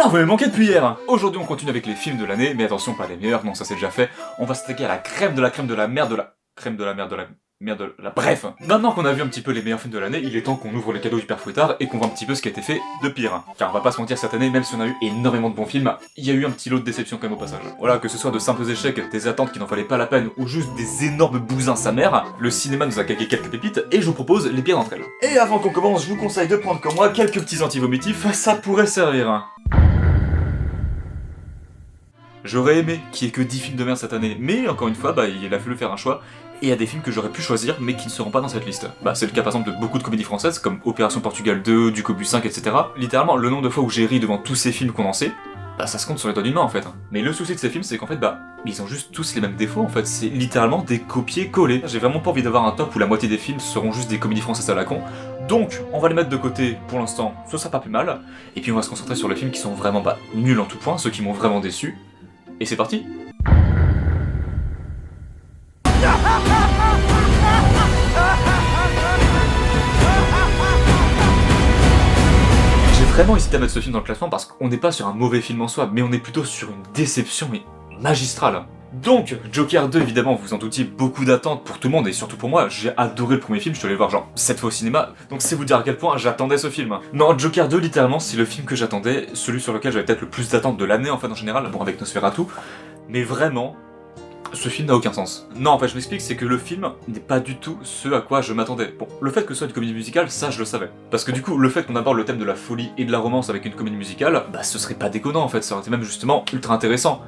vous m'avez manqué depuis hier. Aujourd'hui on continue avec les films de l'année, mais attention, pas les meilleurs, non ça c'est déjà fait. On va s'attaquer à la crème de la crème de la merde de la... crème de la merde de la... merde de la... Bref. Maintenant qu'on a vu un petit peu les meilleurs films de l'année, il est temps qu'on ouvre les cadeaux du père Fouettard et qu'on voit un petit peu ce qui a été fait de pire. Car on va pas se mentir, cette année, même si on a eu énormément de bons films, il y a eu un petit lot de déception quand même au passage. Voilà, que ce soit de simples échecs, des attentes qui n'en valaient pas la peine, ou juste des énormes bousins sa mère, le cinéma nous a caqué quelques pépites, et je vous propose les pires d'entre elles. Et avant qu'on commence, je vous conseille de prendre comme moi quelques petits anti-vomitifs, ça pourrait servir. J'aurais aimé qu'il y ait que 10 films de merde cette année, mais encore une fois, il a fallu faire un choix, et il y a des films que j'aurais pu choisir, mais qui ne seront pas dans cette liste. C'est le cas par exemple de beaucoup de comédies françaises, comme Opération Portugal 2, Du Cobu 5, etc. Littéralement, le nombre de fois où j'ai ri devant tous ces films condensés, ça se compte sur les doigts d'une main en fait. Mais le souci de ces films, c'est qu'en fait, ils ont juste tous les mêmes défauts en fait, c'est littéralement des copier-coller. J'ai vraiment pas envie d'avoir un top où la moitié des films seront juste des comédies françaises à la con, donc on va les mettre de côté pour l'instant, ça sera pas plus mal, et puis on va se concentrer sur les films qui sont vraiment nuls en tout point, ceux qui m'ont vraiment déçu. Et c'est parti. J'ai vraiment hésité à mettre ce film dans le classement parce qu'on n'est pas sur un mauvais film en soi, mais on est plutôt sur une déception mais magistrale. Donc, Joker 2, évidemment, vous en doutiez, beaucoup d'attentes pour tout le monde, et surtout pour moi, j'ai adoré le premier film, je suis allé le voir genre 7 fois au cinéma, donc c'est vous dire à quel point j'attendais ce film. Non, Joker 2, littéralement, c'est le film que j'attendais, celui sur lequel j'avais peut-être le plus d'attentes de l'année, en fait, en général, bon, avec Nosferatu, mais vraiment, ce film n'a aucun sens. Non, en fait, je m'explique, c'est que le film n'est pas du tout ce à quoi je m'attendais. Bon, le fait que ce soit une comédie musicale, ça, je le savais. Parce que du coup, le fait qu'on aborde le thème de la folie et de la romance avec une comédie musicale, ce serait pas déconnant, en fait, ça aurait été même justement ultra intéressant.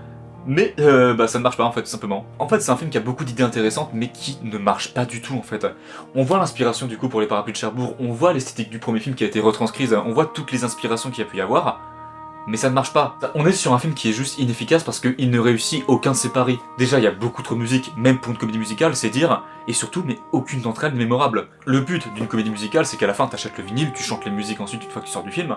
Mais ça ne marche pas en fait, tout simplement. En fait, c'est un film qui a beaucoup d'idées intéressantes, mais qui ne marche pas du tout en fait. On voit l'inspiration du coup pour les parapluies de Cherbourg, on voit l'esthétique du premier film qui a été retranscrise, on voit toutes les inspirations qu'il y a pu y avoir, mais ça ne marche pas. On est sur un film qui est juste inefficace parce qu'il ne réussit aucun de ses paris. Déjà, il y a beaucoup trop de musique, même pour une comédie musicale, c'est dire, et surtout, mais aucune d'entre elles n'est mémorable. Le but d'une comédie musicale, c'est qu'à la fin, t'achètes le vinyle, tu chantes les musiques ensuite une fois que tu sors du film.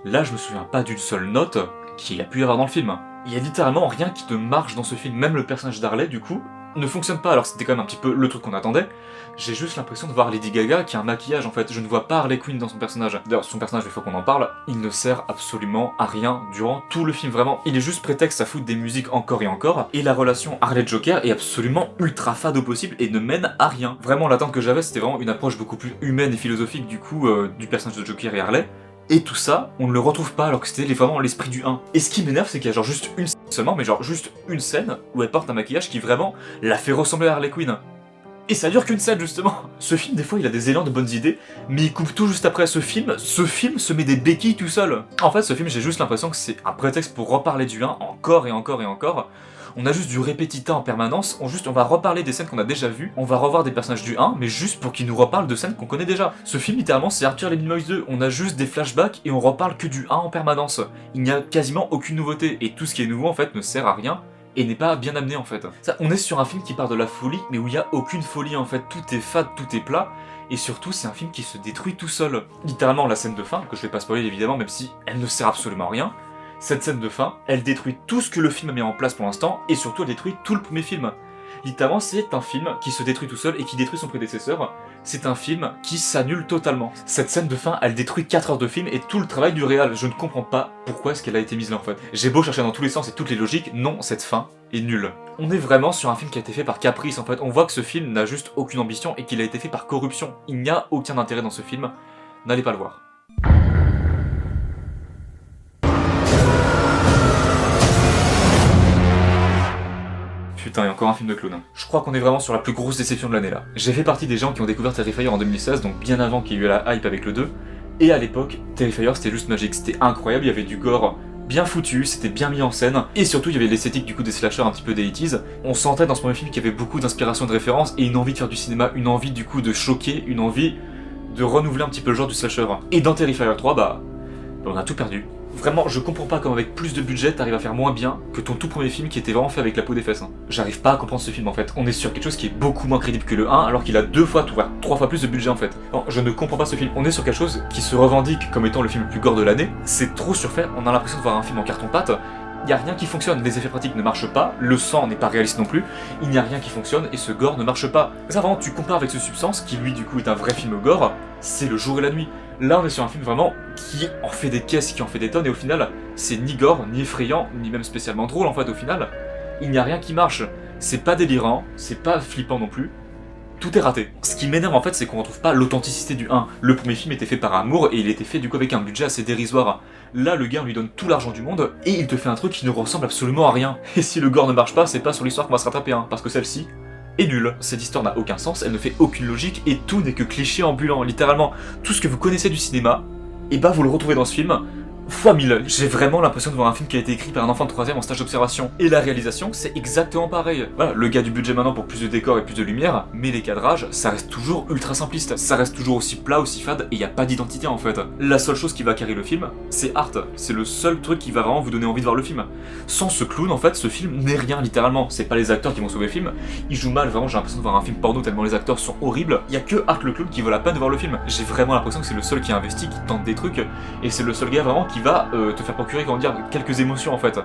Là, je me souviens pas d'une seule note qu'il a pu y avoir dans le film. Il y a littéralement rien qui te marche dans ce film, même le personnage d'Harley, du coup, ne fonctionne pas, alors c'était quand même un petit peu le truc qu'on attendait. J'ai juste l'impression de voir Lady Gaga qui a un maquillage en fait, je ne vois pas Harley Quinn dans son personnage. D'ailleurs, son personnage, il faut qu'on en parle, il ne sert absolument à rien durant tout le film, vraiment. Il est juste prétexte à foutre des musiques encore et encore, et la relation Harley-Joker est absolument ultra fade au possible et ne mène à rien. Vraiment, l'attente que j'avais, c'était vraiment une approche beaucoup plus humaine et philosophique du coup, du personnage de Joker et Harley. Et tout ça, on ne le retrouve pas alors que c'était vraiment l'esprit du 1. Et ce qui m'énerve, c'est qu'il y a genre juste une scène seulement, mais genre juste une scène où elle porte un maquillage qui vraiment la fait ressembler à Harley Quinn. Et ça dure qu'une scène justement. Ce film, des fois, il a des élans de bonnes idées, mais il coupe tout juste après ce film se met des béquilles tout seul. En fait, ce film, j'ai juste l'impression que c'est un prétexte pour reparler du 1 encore et encore et encore. On a juste du répétita en permanence, on va reparler des scènes qu'on a déjà vues, on va revoir des personnages du 1, mais juste pour qu'ils nous reparlent de scènes qu'on connaît déjà. Ce film, littéralement, c'est Arthur et les Minimoys 2, on a juste des flashbacks et on reparle que du 1 en permanence. Il n'y a quasiment aucune nouveauté, et tout ce qui est nouveau, en fait, ne sert à rien, et n'est pas bien amené, en fait. Ça, on est sur un film qui part de la folie, mais où il n'y a aucune folie, en fait, tout est fade, tout est plat, et surtout, c'est un film qui se détruit tout seul. Littéralement, la scène de fin, que je vais pas spoiler évidemment, même si elle ne sert absolument à rien, cette scène de fin, elle détruit tout ce que le film a mis en place pour l'instant, et surtout elle détruit tout le premier film. Littéralement, c'est un film qui se détruit tout seul et qui détruit son prédécesseur. C'est un film qui s'annule totalement. Cette scène de fin, elle détruit 4 heures de film et tout le travail du réal. Je ne comprends pas pourquoi est-ce qu'elle a été mise là en fait. J'ai beau chercher dans tous les sens et toutes les logiques, non, cette fin est nulle. On est vraiment sur un film qui a été fait par caprice en fait. On voit que ce film n'a juste aucune ambition et qu'il a été fait par corruption. Il n'y a aucun intérêt dans ce film. N'allez pas le voir. Putain, il y a encore un film de clown. Je crois qu'on est vraiment sur la plus grosse déception de l'année là. J'ai fait partie des gens qui ont découvert Terrifier en 2016, donc bien avant qu'il y ait eu la hype avec le 2. Et à l'époque, Terrifier c'était juste magique, c'était incroyable, il y avait du gore bien foutu, c'était bien mis en scène, et surtout il y avait l'esthétique du coup des slashers un petit peu des 80s. On sentait dans ce premier film qu'il y avait beaucoup d'inspiration et de références, et une envie de faire du cinéma, une envie du coup de choquer, une envie de renouveler un petit peu le genre du slasher. Et dans Terrifier 3, on a tout perdu. Vraiment, je comprends pas comment avec plus de budget t'arrives à faire moins bien que ton tout premier film qui était vraiment fait avec la peau des fesses. J'arrive pas à comprendre ce film en fait. On est sur quelque chose qui est beaucoup moins crédible que le 1 alors qu'il a 2 fois, voire 3 fois plus de budget en fait. Non, je ne comprends pas ce film. On est sur quelque chose qui se revendique comme étant le film le plus gore de l'année. C'est trop surfait, on a l'impression de voir un film en carton-pâte. Il n'y a rien qui fonctionne, les effets pratiques ne marchent pas, le sang n'est pas réaliste non plus, il n'y a rien qui fonctionne et ce gore ne marche pas. Ça vraiment, tu compares avec ce Substance qui lui du coup est un vrai film gore, c'est le jour et la nuit. Là on est sur un film vraiment qui en fait des caisses, qui en fait des tonnes, et au final c'est ni gore, ni effrayant, ni même spécialement drôle en fait au final. Il n'y a rien qui marche, c'est pas délirant, c'est pas flippant non plus. Tout est raté. Ce qui m'énerve en fait, c'est qu'on retrouve pas l'authenticité du 1. Le premier film était fait par amour et il était fait du coup avec un budget assez dérisoire. Là, le gars on lui donne tout l'argent du monde et il te fait un truc qui ne ressemble absolument à rien. Et si le gore ne marche pas, c'est pas sur l'histoire qu'on va se rattraper, hein, parce que celle-ci est nulle. Cette histoire n'a aucun sens, elle ne fait aucune logique et tout n'est que cliché ambulant. Littéralement, tout ce que vous connaissez du cinéma, et bah vous le retrouvez dans ce film. Fois 1000. J'ai vraiment l'impression de voir un film qui a été écrit par un enfant de 3ème en stage d'observation. Et la réalisation, c'est exactement pareil. Voilà, le gars du budget maintenant pour plus de décors et plus de lumière, mais les cadrages, ça reste toujours ultra simpliste. Ça reste toujours aussi plat, aussi fade, et y a pas d'identité en fait. La seule chose qui va carrer le film, c'est Art. C'est le seul truc qui va vraiment vous donner envie de voir le film. Sans ce clown, en fait, ce film n'est rien littéralement. C'est pas les acteurs qui vont sauver le film. Ils jouent mal, vraiment, j'ai l'impression de voir un film porno tellement les acteurs sont horribles. Y a que Art le clown qui vaut la peine de voir le film. J'ai vraiment l'impression que c'est le seul qui a investi, qui tente des trucs, et c'est le seul gars vraiment qui va te faire procurer, comment dire, quelques émotions en fait.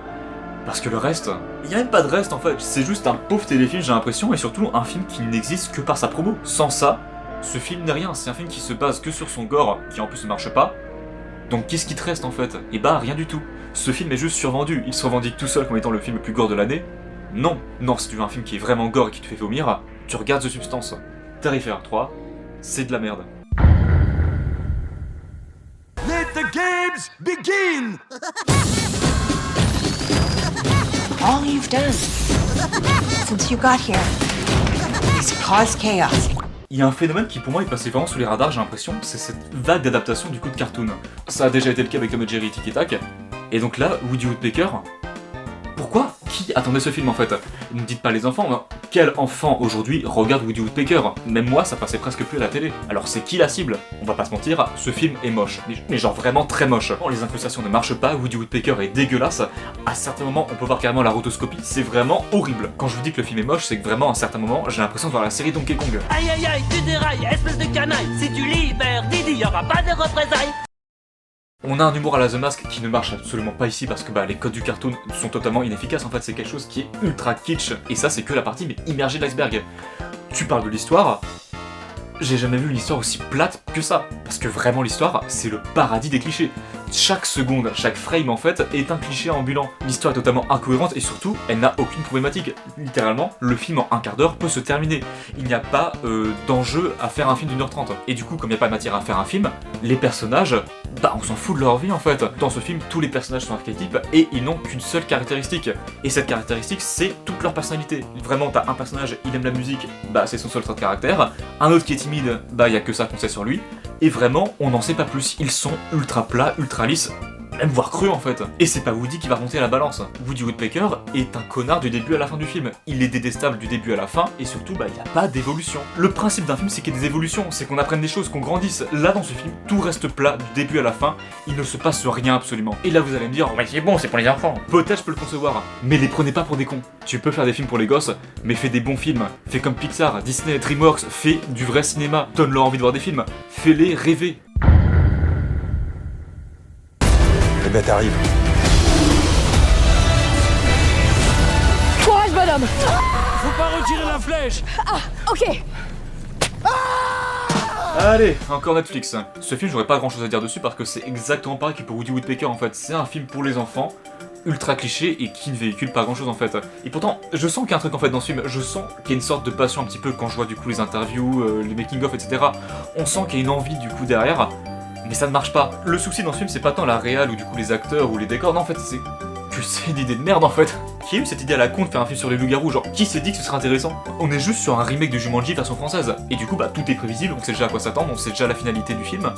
Parce que le reste, il y a même pas de reste en fait, c'est juste un pauvre téléfilm j'ai l'impression, et surtout un film qui n'existe que par sa promo. Sans ça, ce film n'est rien, c'est un film qui se base que sur son gore, qui en plus ne marche pas. Donc qu'est-ce qui te reste en fait? Et bah rien du tout. Ce film est juste survendu, il se revendique tout seul comme étant le film le plus gore de l'année. Non, non, si tu veux un film qui est vraiment gore et qui te fait vomir, tu regardes The Substance. Terrifier 3, c'est de la merde. Let the games begin! All you've done since you got here is cause chaos. Il y a un phénomène qui pour moi est passé vraiment sous les radars, j'ai l'impression, c'est cette vague d'adaptation du coup de cartoon. Ça a déjà été le cas avec Tom et Jerry et Tic et Tac, et donc là, Woody Woodpecker, pourquoi? Qui attendait ce film en fait? Ne dites pas les enfants, mais quel enfant aujourd'hui regarde Woody Woodpecker? Même moi, ça passait presque plus à la télé. Alors c'est qui la cible? On va pas se mentir, ce film est moche, mais genre vraiment très moche. Quand les incrustations ne marchent pas, Woody Woodpecker est dégueulasse, à certains moments on peut voir carrément la rotoscopie, c'est vraiment horrible. Quand je vous dis que le film est moche, c'est que vraiment à certains moments j'ai l'impression de voir la série Donkey Kong. Aïe aïe aïe, tu dérailles, espèce de canaille. Si tu libères Didi, y'aura pas de représailles. On a un humour à la The Mask qui ne marche absolument pas ici parce que bah, les codes du cartoon sont totalement inefficaces. En fait, c'est quelque chose qui est ultra kitsch. Et ça, c'est que la partie mais immergée de l'iceberg. Tu parles de l'histoire. J'ai jamais vu une histoire aussi plate que ça. Parce que vraiment, l'histoire, c'est le paradis des clichés. Chaque seconde, chaque frame en fait, est un cliché ambulant. L'histoire est totalement incohérente et surtout, elle n'a aucune problématique. Littéralement, le film en un quart d'heure peut se terminer. Il n'y a pas d'enjeu à faire un film d'1h30. Et du coup, comme il n'y a pas de matière à faire un film, les personnages, bah on s'en fout de leur vie en fait. Dans ce film, tous les personnages sont archétypes et ils n'ont qu'une seule caractéristique. Et cette caractéristique, c'est toute leur personnalité. Vraiment, t'as un personnage, il aime la musique, bah c'est son seul trait de caractère. Un autre qui est timide, bah y a que ça qu'on sait sur lui. Et vraiment, on n'en sait pas plus. Ils sont ultra plats, ultra lisses, même voire creux en fait. Et c'est pas Woody qui va remonter à la balance. Woody Woodpecker est un connard du début à la fin du film. Il est détestable du début à la fin, et surtout, bah, il n'y a pas d'évolution. Le principe d'un film, c'est qu'il y ait des évolutions, c'est qu'on apprenne des choses, qu'on grandisse. Là, dans ce film, tout reste plat du début à la fin, il ne se passe rien absolument. Et là, vous allez me dire, ouais, c'est bon, c'est pour les enfants. Peut-être je peux le concevoir, mais les prenez pas pour des cons. Tu peux faire des films pour les gosses, mais fais des bons films. Fais comme Pixar, Disney, DreamWorks, fais du vrai cinéma. Donne-leur envie de voir des films. Fais-les rêver. Les bêtes arrivent. Courage, bonhomme! Faut pas retirer la flèche. Ok! Allez, encore Netflix. Ce film, j'aurais pas grand chose à dire dessus parce que c'est exactement pareil que pour Woody Woodpecker en fait. C'est un film pour les enfants, ultra cliché et qui ne véhicule pas grand chose en fait. Et pourtant, je sens qu'il y a un truc en fait dans ce film, je sens qu'il y a une sorte de passion un petit peu quand je vois du coup les interviews, les making-of, etc. On sent qu'il y a une envie du coup derrière, mais ça ne marche pas. Le souci dans ce film, c'est pas tant la réal ou du coup les acteurs ou les décors, non en fait c'est que c'est une idée de merde en fait. Qui a eu cette idée à la con de faire un film sur les loups-garous, genre qui s'est dit que ce serait intéressant? On est juste sur un remake de Jumanji version française, et du coup bah tout est prévisible, on sait déjà à quoi s'attendre, on sait déjà la finalité du film.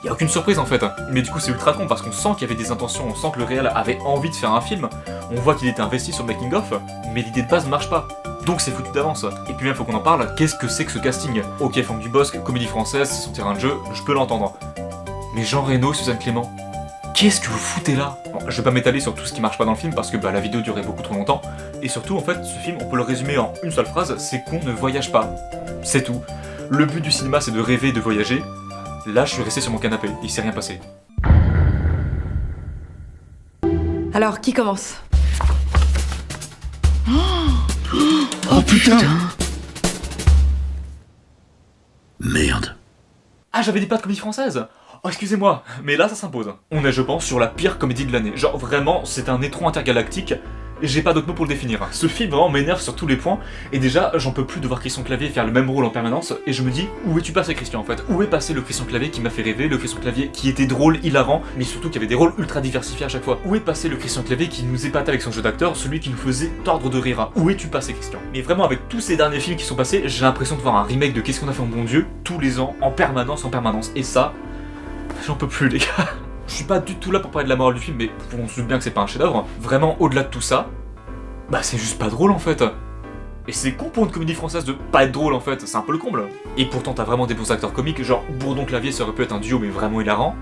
Y a aucune surprise en fait, mais du coup c'est ultra con parce qu'on sent qu'il y avait des intentions, on sent que le réal avait envie de faire un film, on voit qu'il était investi sur le making of, mais l'idée de base ne marche pas. Donc c'est foutu d'avance. Et puis même faut qu'on en parle, qu'est-ce que c'est que ce casting? Ok, Franck Dubosc, comédie française, c'est son terrain de jeu, je peux l'entendre. Mais Jean Reno, Suzanne Clément, qu'est-ce que vous foutez là? Bon, je vais pas m'étaler sur tout ce qui marche pas dans le film parce que bah, la vidéo durait beaucoup trop longtemps. Et surtout en fait, ce film, on peut le résumer en une seule phrase, c'est qu'on ne voyage pas. C'est tout. Le but du cinéma c'est de rêver, de voyager. Là je suis resté sur mon canapé, il s'est rien passé. Alors, qui commence? Oh putain! Merde. Ah, j'avais dit pas de comédie française. Oh, excusez-moi, mais là ça s'impose. On est, je pense, sur la pire comédie de l'année. Genre vraiment, c'est un étron intergalactique. Et j'ai pas d'autre mot pour le définir. Ce film vraiment m'énerve sur tous les points, et déjà j'en peux plus de voir Christian Clavier faire le même rôle en permanence, et je me dis, où es-tu passé Christian en fait? Où est passé le Christian Clavier qui m'a fait rêver, le Christian Clavier qui était drôle, hilarant, mais surtout qui avait des rôles ultra diversifiés à chaque fois? Où est passé le Christian Clavier qui nous épatait avec son jeu d'acteur, celui qui nous faisait tordre de rire? Où es-tu passé Christian? Mais vraiment avec tous ces derniers films qui sont passés, j'ai l'impression de voir un remake de Qu'est-ce qu'on a fait en bon Dieu, tous les ans, en permanence, et ça, j'en peux plus les gars. Je suis pas du tout là pour parler de la morale du film, mais on se doute bien que c'est pas un chef-d'œuvre. Vraiment, au-delà de tout ça, bah c'est juste pas drôle en fait. Et c'est con pour une comédie française de pas être drôle en fait, c'est un peu le comble. Et pourtant t'as vraiment des bons acteurs comiques, genre Bourdon-Clavier ça aurait pu être un duo mais vraiment hilarant.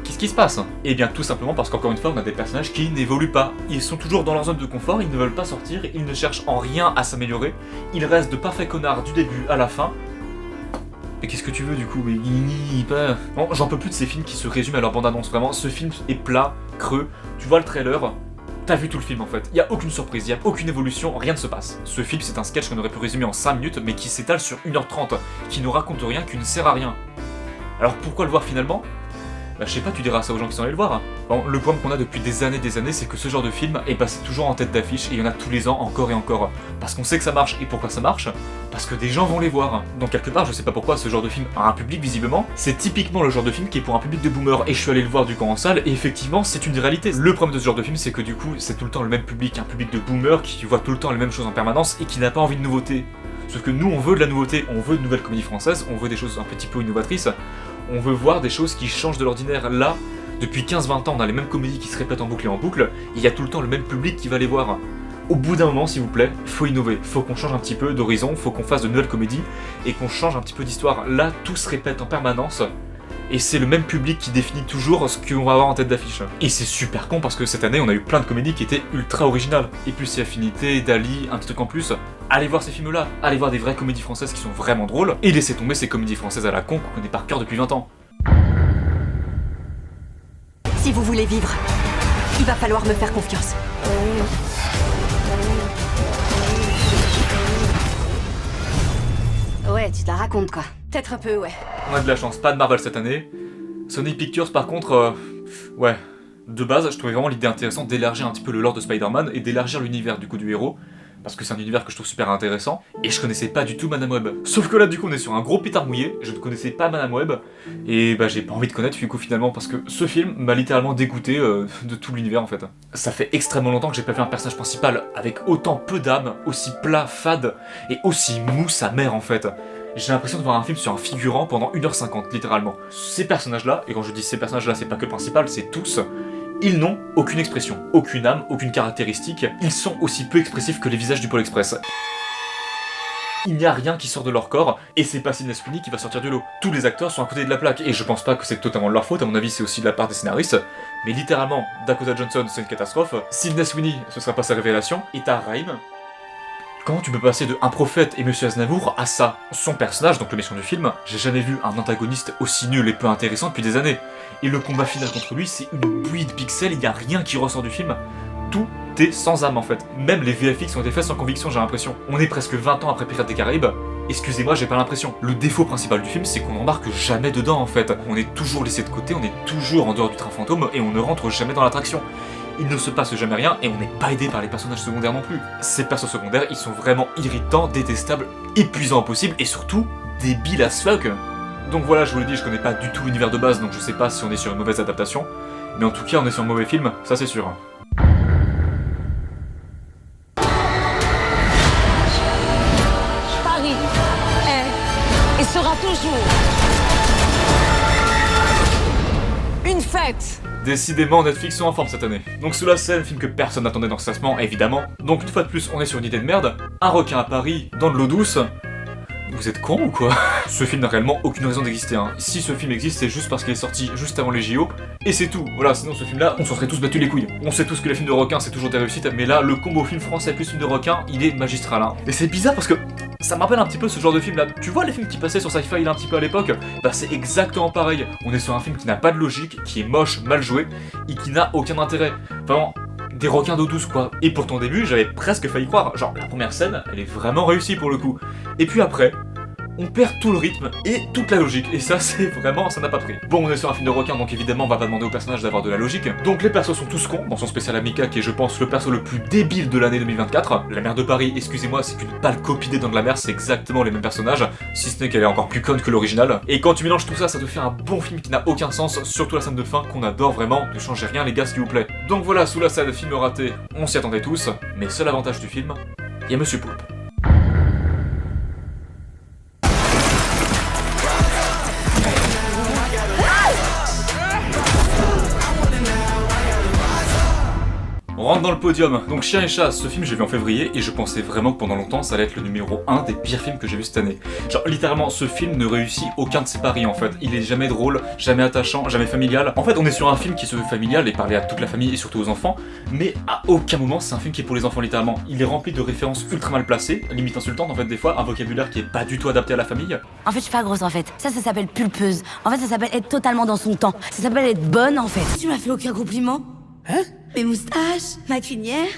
Qu'est-ce qui se passe? Eh bien tout simplement parce qu'encore une fois on a des personnages qui n'évoluent pas. Ils sont toujours dans leur zone de confort, ils ne veulent pas sortir, ils ne cherchent en rien à s'améliorer, ils restent de parfaits connards du début à la fin. Mais qu'est-ce que tu veux du coup? Bon, j'en peux plus de ces films qui se résument à leur bande-annonce, vraiment, ce film est plat, creux, tu vois le trailer, t'as vu tout le film en fait, y a aucune surprise, y a aucune évolution, rien ne se passe. Ce film c'est un sketch qu'on aurait pu résumer en 5 minutes mais qui s'étale sur 1h30, qui ne raconte rien, qui ne sert à rien. Alors pourquoi le voir finalement? Bah je sais pas, tu diras ça aux gens qui sont allés le voir. Bon, le problème qu'on a depuis des années, c'est que ce genre de film est passé toujours en tête d'affiche et il y en a tous les ans, encore et encore. Parce qu'on sait que ça marche, et pourquoi ça marche? Parce que des gens vont les voir. Donc quelque part, je sais pas pourquoi ce genre de film a un public visiblement, c'est typiquement le genre de film qui est pour un public de boomers, et je suis allé le voir du coup en salle, et effectivement c'est une réalité. Le problème de ce genre de film, c'est que du coup, c'est tout le temps le même public, un public de boomers qui voit tout le temps les mêmes choses en permanence et qui n'a pas envie de nouveauté. Sauf que nous, on veut de la nouveauté, on veut de nouvelles comédies françaises, on veut des choses un petit peu innovatrices, on veut voir des choses qui changent de l'ordinaire. Là, depuis 15-20 ans, on a les mêmes comédies qui se répètent en boucle et en boucle, et il y a tout le temps le même public qui va les voir. Au bout d'un moment, s'il vous plaît, faut innover, faut qu'on change un petit peu d'horizon, faut qu'on fasse de nouvelles comédies, et qu'on change un petit peu d'histoire. Là, tout se répète en permanence, et c'est le même public qui définit toujours ce qu'on va avoir en tête d'affiche. Et c'est super con parce que cette année, on a eu plein de comédies qui étaient ultra originales. Et puis si Affinité, Dali, un petit truc en plus, allez voir ces films-là, allez voir des vraies comédies françaises qui sont vraiment drôles, et laissez tomber ces comédies françaises à la con qu'on connaît par cœur depuis 20 ans. Si vous voulez vivre, il va falloir me faire confiance. Ouais, tu te la racontes quoi. Peut-être un peu, ouais. On a de la chance, pas de Marvel cette année. Sony Pictures par contre, ouais. De base, je trouvais vraiment l'idée intéressante d'élargir un petit peu le lore de Spider-Man et d'élargir l'univers du coup du héros. Parce que c'est un univers que je trouve super intéressant, et je connaissais pas du tout Madame Web. Sauf que là du coup on est sur un gros pétard mouillé, je ne connaissais pas Madame Web, et bah j'ai pas envie de connaître du coup finalement, parce que ce film m'a littéralement dégoûté de tout l'univers en fait. Ça fait extrêmement longtemps que j'ai pas vu un personnage principal avec autant peu d'âme, aussi plat, fade, et aussi mou sa mère en fait. J'ai l'impression de voir un film sur un figurant pendant 1h50 littéralement. Ces personnages-là, et quand je dis ces personnages-là c'est pas que le principal, c'est tous, ils n'ont aucune expression, aucune âme, aucune caractéristique, ils sont aussi peu expressifs que les visages du Pôle Express. Il n'y a rien qui sort de leur corps, et c'est pas Sydney Sweeney qui va sortir du lot. Tous les acteurs sont à côté de la plaque, et je pense pas que c'est totalement de leur faute, à mon avis c'est aussi de la part des scénaristes, mais littéralement, Dakota Johnson c'est une catastrophe, Sydney Sweeney ce sera pas sa révélation, et t'as Raïm. Comment tu peux passer de Un Prophète et Monsieur Aznavour à ça? Son personnage, donc le méchant du film, j'ai jamais vu un antagoniste aussi nul et peu intéressant depuis des années. Et le combat final contre lui, c'est une bouillie de pixels, il n'y a rien qui ressort du film. Tout est sans âme en fait. Même les VFX ont été faits sans conviction, j'ai l'impression. On est presque 20 ans après Pirates des Caraïbes. Excusez-moi, j'ai pas l'impression. Le défaut principal du film, c'est qu'on n'embarque jamais dedans en fait. On est toujours laissé de côté, on est toujours en dehors du train fantôme et on ne rentre jamais dans l'attraction. Il ne se passe jamais rien et on n'est pas aidé par les personnages secondaires non plus. Ces persos secondaires, ils sont vraiment irritants, détestables, épuisants au possible et surtout débiles as fuck. Donc voilà, je vous l'ai dit, je connais pas du tout l'univers de base, donc je sais pas si on est sur une mauvaise adaptation, mais en tout cas on est sur un mauvais film, ça c'est sûr. Paris est et sera toujours une fête. Décidément, Netflix sont en forme cette année. Donc sous la scène, film que personne n'attendait dans ce classement, évidemment. Donc une fois de plus, on est sur une idée de merde. Un requin à Paris, dans de l'eau douce. Vous êtes con ou quoi? Ce film n'a réellement aucune raison d'exister, hein. Si ce film existe, c'est juste parce qu'il est sorti juste avant les JO, et c'est tout. Voilà, sinon ce film-là, on s'en serait tous battu les couilles. On sait tous que les films de requins, c'est toujours des réussites, mais là, le combo film français plus film de requin, il est magistral, hein. Et c'est bizarre parce que ça me rappelle un petit peu ce genre de film-là. Tu vois les films qui passaient sur Sci-Fi un petit peu à l'époque? Bah c'est exactement pareil. On est sur un film qui n'a pas de logique, qui est moche, mal joué, et qui n'a aucun intérêt. Vraiment, des requins d'eau douce quoi. Et pour ton début, j'avais presque failli croire. Genre, la première scène, elle est vraiment réussie pour le coup. Et puis après, on perd tout le rythme et toute la logique, et ça c'est vraiment, ça n'a pas pris. Bon, on est sur un film de requin, donc évidemment on va pas demander aux personnages d'avoir de la logique, donc les persos sont tous cons, mention spéciale à Mika qui est je pense le perso le plus débile de l'année 2024, la mère de Paris, excusez-moi, c'est une pâle copie des Dents de la Mer, c'est exactement les mêmes personnages, si ce n'est qu'elle est encore plus conne que l'original, et quand tu mélanges tout ça, ça te fait un bon film qui n'a aucun sens, surtout la scène de fin qu'on adore vraiment, ne changez rien les gars s'il vous plaît. Donc voilà, sous la scène film raté, on s'y attendait tous, mais seul avantage du film, il y a Monsieur Poulpe. On rentre dans le podium. Donc Chien et Chat, ce film j'ai vu en février et je pensais vraiment que pendant longtemps ça allait être le numéro 1 des pires films que j'ai vu cette année. Genre littéralement ce film ne réussit aucun de ses paris en fait. Il est jamais drôle, jamais attachant, jamais familial. En fait on est sur un film qui se veut familial et parler à toute la famille et surtout aux enfants, mais à aucun moment c'est un film qui est pour les enfants littéralement. Il est rempli de références ultra mal placées, limite insultantes en fait des fois, un vocabulaire qui est pas du tout adapté à la famille. En fait, je suis pas grosse en fait. Ça s'appelle pulpeuse. En fait, ça s'appelle être totalement dans son temps. Ça s'appelle être bonne en fait. Tu m'as fait aucun compliment? Hein? Mes moustaches, ma crinière,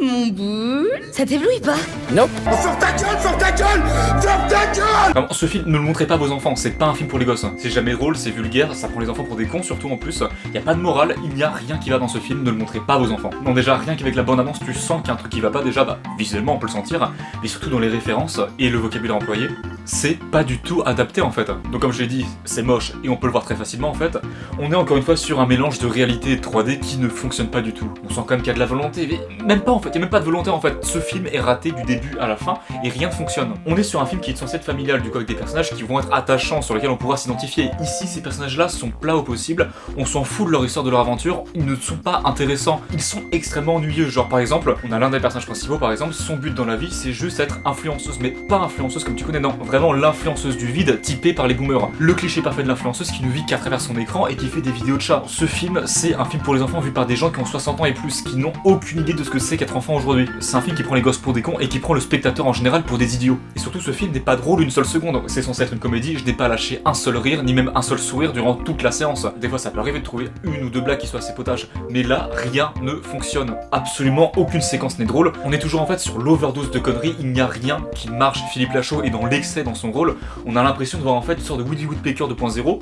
mon boule. Ça t'éblouit pas? Non. Ferme ta gueule, ferme ta gueule, ferme ta gueule. Vraiment, ce film, ne le montrez pas à vos enfants, c'est pas un film pour les gosses. C'est jamais drôle, c'est vulgaire, ça prend les enfants pour des cons, surtout en plus. Y a pas de morale, il n'y a rien qui va dans ce film, ne le montrez pas à vos enfants. Non, déjà, rien qu'avec la bande-annonce, tu sens qu'il y a un truc qui va pas, déjà, bah, visuellement, on peut le sentir, mais surtout dans les références et le vocabulaire employé, c'est pas du tout adapté en fait. Donc, comme je l'ai dit, c'est moche et on peut le voir très facilement en fait. On est encore une fois sur un mélange de réalité et de 3D qui ne fonctionne pas du tout. On sent quand même qu'il y a de la volonté, mais même pas en fait, il y a même pas de volonté en fait. Ce film est raté du début à la fin et rien ne fonctionne. On est sur un film qui est censé être familial, du coup avec des personnages qui vont être attachants, sur lesquels on pourra s'identifier. Ici, ces personnages-là sont plats au possible, on s'en fout de leur histoire, de leur aventure, ils ne sont pas intéressants, ils sont extrêmement ennuyeux. Genre par exemple, on a l'un des personnages principaux par exemple, son but dans la vie c'est juste être influenceuse, mais pas influenceuse comme tu connais, non, vraiment l'influenceuse du vide typée par les boomers. Le cliché parfait de l'influenceuse qui ne vit qu'à travers son écran et qui fait des vidéos de chat. Ce film, c'est un film pour les enfants vu par des gens qui ont 60 ans et plus, qui n'ont aucune idée de ce que c'est qu'être enfant aujourd'hui. C'est un film qui prend les gosses pour des cons et qui prend le spectateur en général pour des idiots. Et surtout ce film n'est pas drôle une seule seconde, c'est censé être une comédie, je n'ai pas lâché un seul rire, ni même un seul sourire durant toute la séance. Des fois ça peut arriver de trouver une ou deux blagues qui soient assez potages, mais là rien ne fonctionne. Absolument aucune séquence n'est drôle, on est toujours en fait sur l'overdose de conneries, il n'y a rien qui marche. Philippe Lachaud est dans l'excès dans son rôle, on a l'impression de voir en fait une sorte de Woody Woodpecker 2.0,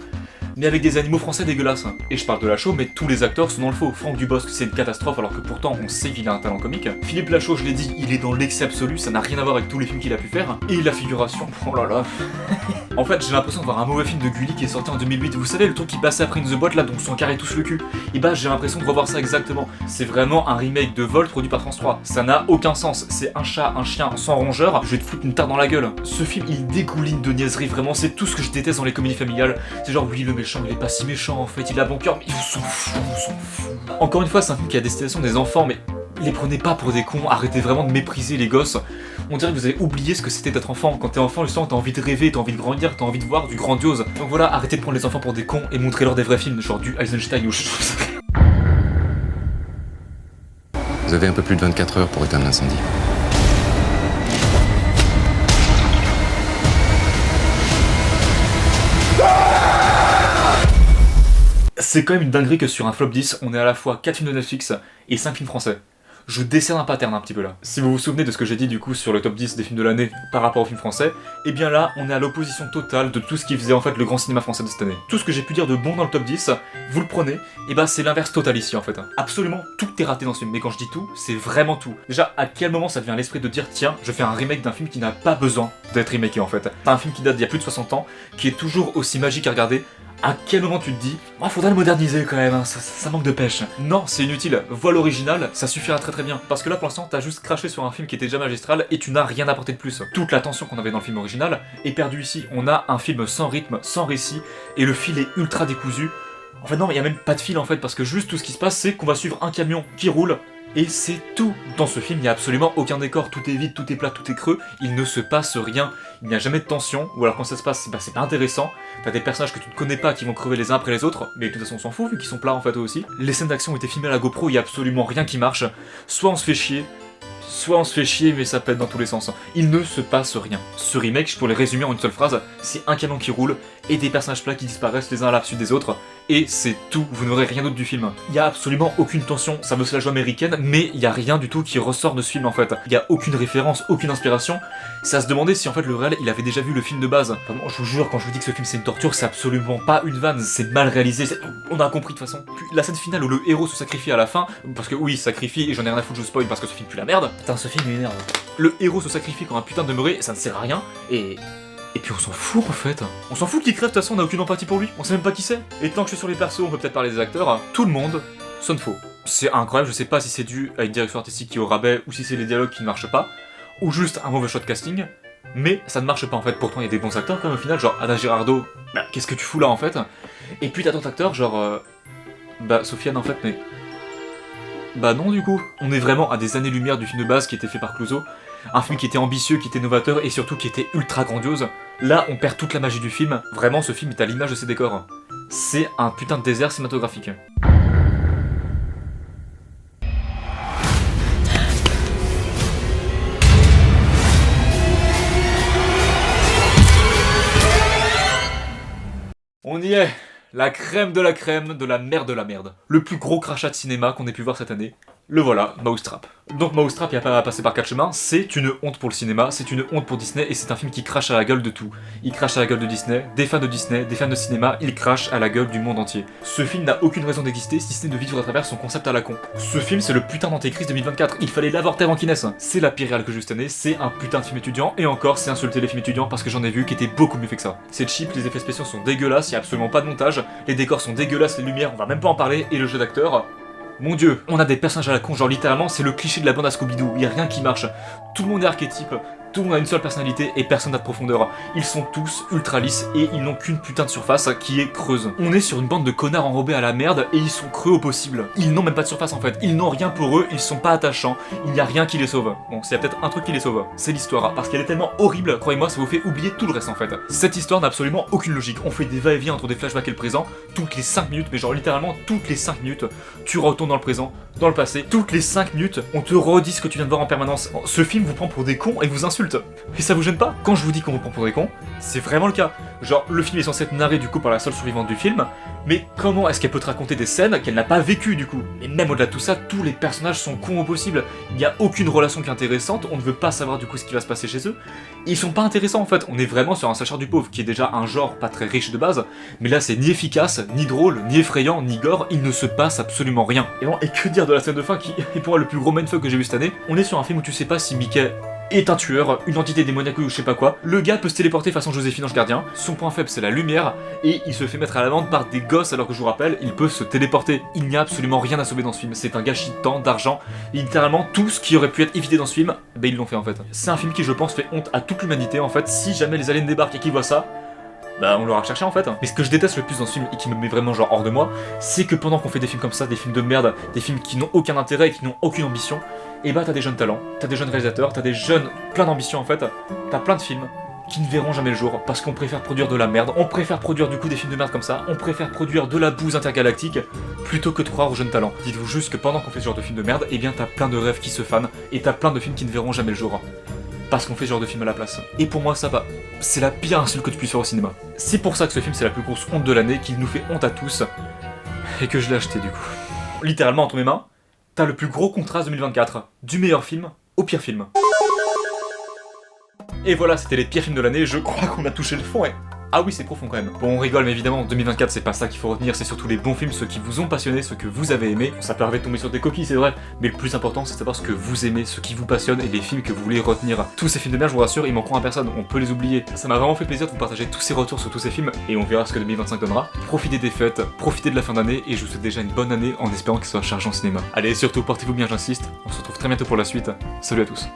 mais avec des animaux français dégueulasses. Et je parle de Lachaud, mais tous les acteurs sont dans le faux. Franck Dubosc, c'est une catastrophe alors que pourtant on sait qu'il a un talent comique. Philippe Lachaud, je l'ai dit, il est dans l'excès absolu, ça n'a rien à voir avec tous les films qu'il a pu faire. Et la figuration, oh là là. En fait, j'ai l'impression de voir un mauvais film de Gulli qui est sorti en 2008. Vous savez, le truc qui passait après In the Boîte là, dont on s'en carré tous le cul. Et bah, j'ai l'impression de revoir ça exactement. C'est vraiment un remake de Volt produit par France 3. Ça n'a aucun sens. C'est un chat, un chien sans rongeur, je vais te foutre une tarte dans la gueule. Ce film, il dégouline de niaiserie, vraiment, c'est tout ce que je déteste dans les comédies familiales. C'est genre, oui, le méchant, il est pas si méchant en fait, il a bon cœur, mais il s'en fout, on s'en fout. Encore une fois, c'est un film qui a destination des enfants, mais les prenez pas pour des cons, arrêtez vraiment de mépriser les gosses. On dirait que vous avez oublié ce que c'était d'être enfant. Quand t'es enfant, justement, t'as envie de rêver, t'as envie de grandir, t'as envie de voir du grandiose. Donc voilà, arrêtez de prendre les enfants pour des cons et montrez-leur des vrais films, genre du Eisenstein ou Vous avez un peu plus de 24 heures pour éteindre l'incendie. C'est quand même une dinguerie que sur un flop 10, on ait à la fois 4 films de Netflix et 5 films français. Je décerne un pattern un petit peu là. Si vous vous souvenez de ce que j'ai dit du coup sur le top 10 des films de l'année par rapport aux films français, et bien là, on est à l'opposition totale de tout ce qui faisait en fait le grand cinéma français de cette année. Tout ce que j'ai pu dire de bon dans le top 10, vous le prenez, et bah c'est l'inverse total ici en fait. Absolument tout est raté dans ce film, mais quand je dis tout, c'est vraiment tout. Déjà, à quel moment ça devient à l'esprit de dire tiens, je fais un remake d'un film qui n'a pas besoin d'être remaké en fait. T'as un film qui date d'il y a plus de 60 ans, qui est toujours aussi magique à regarder. À quel moment tu te dis oh, faudrait le moderniser quand même, hein, ça manque de pêche. Non, c'est inutile, vois l'original, ça suffira très très bien. Parce que là pour l'instant, t'as juste craché sur un film qui était déjà magistral et tu n'as rien apporté de plus. Toute la tension qu'on avait dans le film original est perdue ici. On a un film sans rythme, sans récit, et le fil est ultra décousu. En fait non, mais il y a même pas de fil en fait, parce que juste tout ce qui se passe, c'est qu'on va suivre un camion qui roule, et c'est tout. Dans ce film, il n'y a absolument aucun décor, tout est vide, tout est plat, tout est creux, il ne se passe rien, il n'y a jamais de tension, ou alors quand ça se passe, bah, c'est pas intéressant, t'as des personnages que tu ne connais pas qui vont crever les uns après les autres, mais de toute façon on s'en fout vu qu'ils sont plats en fait eux aussi. Les scènes d'action ont été filmées à la GoPro, il n'y a absolument rien qui marche, soit on se fait chier, soit on se fait chier mais ça pète dans tous les sens. Il ne se passe rien. Ce remake, je pourrais les résumer en une seule phrase, c'est un canon qui roule et des personnages plats qui disparaissent les uns à la suite des autres et c'est tout, vous n'aurez rien d'autre du film. Il y a absolument aucune tension, ça veut se la jouer américaine, mais il y a rien du tout qui ressort de ce film en fait. Il y a aucune référence, aucune inspiration. C'est à se demander si en fait le réel il avait déjà vu le film de base. Enfin, bon, je vous jure, quand je vous dis que ce film c'est une torture, c'est absolument pas une vanne, c'est mal réalisé, on a compris de toute façon. Puis la scène finale où le héros se sacrifie à la fin, parce que oui, sacrifie, et j'en ai rien à foutre, je spoil parce que ce film pue la merde. Putain, ce film m'énerve. Le héros se sacrifie quand un putain de demeuré, ça ne sert à rien, et puis on s'en fout en fait. On s'en fout qu'il crève, de toute façon on a aucune empathie pour lui, on sait même pas qui c'est. Et tant que je suis sur les persos, on peut peut-être parler des acteurs, tout le monde sonne faux. C'est incroyable, je sais pas si c'est dû à une direction artistique qui est au rabais, ou si c'est les dialogues qui ne marchent pas, ou juste un mauvais choix de casting, mais ça ne marche pas en fait. Pourtant il y a des bons acteurs quand même au final, genre Anna Girardot, bah qu'est-ce que tu fous là en fait. Et puis t'as d'autres acteurs genre Sofiane en fait, mais bah non du coup. On est vraiment à des années-lumière du film de base qui était fait par Clouzot, un film qui était ambitieux, qui était novateur et surtout qui était ultra grandiose. Là on perd toute la magie du film, vraiment ce film est à l'image de ses décors. C'est un putain de désert cinématographique. On y est, la crème de la merde de la merde. Le plus gros crachat de cinéma qu'on ait pu voir cette année. Le voilà, Mousetrap. Donc Mousetrap, il n'y a pas à passer par quatre chemins, c'est une honte pour le cinéma, c'est une honte pour Disney, et c'est un film qui crache à la gueule de tout. Il crache à la gueule de Disney, des fans de cinéma, il crache à la gueule du monde entier. Ce film n'a aucune raison d'exister si ce n'est de vivre à travers son concept à la con. Ce film, c'est le putain d'Antéchrist 2024, il fallait l'avorter avant qu'il naisse. C'est la pire réale que j'ai cette année, c'est un putain de film étudiant, et encore, c'est insulter les films étudiants parce que j'en ai vu qui étaient beaucoup mieux fait que ça. C'est cheap, les effets spéciaux sont dégueulasses, il y a absolument pas de montage, les décors sont dégueulasses, les lumières, on va même pas en parler, et le jeu d'acteur... Mon dieu, on a des personnages à la con, genre littéralement c'est le cliché de la bande à Scooby-Doo, y a rien qui marche. Tout le monde est archétype, tout le monde a une seule personnalité et personne n'a de profondeur. Ils sont tous ultra lisses et ils n'ont qu'une putain de surface qui est creuse. On est sur une bande de connards enrobés à la merde et ils sont creux au possible. Ils n'ont même pas de surface en fait, ils n'ont rien pour eux, ils sont pas attachants, il n'y a rien qui les sauve. Bon, c'est peut-être un truc qui les sauve, c'est l'histoire, parce qu'elle est tellement horrible, croyez-moi, ça vous fait oublier tout le reste en fait. Cette histoire n'a absolument aucune logique, on fait des va-et-vient entre des flashbacks et le présent, toutes les 5 minutes, mais genre littéralement toutes les 5 minutes, tu retournes dans le présent, dans le passé, toutes les 5 minutes, on te redit ce que tu viens de voir en permanence. Ce film vous prend pour des cons et vous insulte. Et ça vous gêne pas? Quand je vous dis qu'on vous prend pour des cons, c'est vraiment le cas. Genre, le film est censé être narré du coup par la seule survivante du film, mais comment est-ce qu'elle peut te raconter des scènes qu'elle n'a pas vécues du coup? Et même au-delà de tout ça, tous les personnages sont cons au possible. Il n'y a aucune relation qui est intéressante, on ne veut pas savoir du coup ce qui va se passer chez eux. Ils sont pas intéressants en fait, on est vraiment sur un Sacha du pauvre, qui est déjà un genre pas très riche de base, mais là c'est ni efficace, ni drôle, ni effrayant, ni gore, il ne se passe absolument rien. Et bon, et que dire de la scène de fin qui est pour moi le plus gros mindfuck que j'ai vu cette année? On est sur un film où tu sais pas si Mickey est un tueur, une entité démoniaque ou je sais pas quoi. Le gars peut se téléporter façon Joséphine Ange Gardien, son point faible c'est la lumière, et il se fait mettre à l'amende par des gosses alors que je vous rappelle, il peut se téléporter. Il n'y a absolument rien à sauver dans ce film, c'est un gâchis de temps, d'argent, et littéralement tout ce qui aurait pu être évité dans ce film, ben ils l'ont fait en fait. C'est un film qui je pense fait honte à toute l'humanité en fait, si jamais les aliens débarquent et qu'ils voient ça, bah on l'aura cherché en fait. Mais ce que je déteste le plus dans ce film et qui me met vraiment genre hors de moi, c'est que pendant qu'on fait des films comme ça, des films de merde, des films qui n'ont aucun intérêt et qui n'ont aucune ambition, et bah t'as des jeunes talents, t'as des jeunes réalisateurs, t'as des jeunes plein d'ambition en fait, t'as plein de films qui ne verront jamais le jour parce qu'on préfère produire de la merde, on préfère produire du coup des films de merde comme ça, on préfère produire de la bouse intergalactique plutôt que de croire aux jeunes talents. Dites-vous juste que pendant qu'on fait ce genre de films de merde, et bien t'as plein de rêves qui se fanent et t'as plein de films qui ne verront jamais le jour. Parce qu'on fait ce genre de film à la place. Et pour moi ça va, c'est la pire insulte que tu puisses faire au cinéma. C'est pour ça que ce film c'est la plus grosse honte de l'année, qu'il nous fait honte à tous, et que je l'ai acheté du coup. Littéralement entre mes mains, t'as le plus gros contraste 2024, du meilleur film au pire film. Et voilà, c'était les pires films de l'année, je crois qu'on a touché le fond et... Ah oui, c'est profond quand même. Bon, on rigole, mais évidemment, 2024, c'est pas ça qu'il faut retenir, c'est surtout les bons films, ceux qui vous ont passionné, ceux que vous avez aimés. Ça peut arriver de tomber sur des copies, c'est vrai, mais le plus important, c'est de savoir ce que vous aimez, ce qui vous passionne et les films que vous voulez retenir. Tous ces films de merde, je vous rassure, ils manqueront à personne, on peut les oublier. Ça m'a vraiment fait plaisir de vous partager tous ces retours sur tous ces films, et on verra ce que 2025 donnera. Profitez des fêtes, profitez de la fin d'année, et je vous souhaite déjà une bonne année en espérant qu'il soit chargé en cinéma. Allez, surtout, portez-vous bien, j'insiste. On se retrouve très bientôt pour la suite. Salut à tous.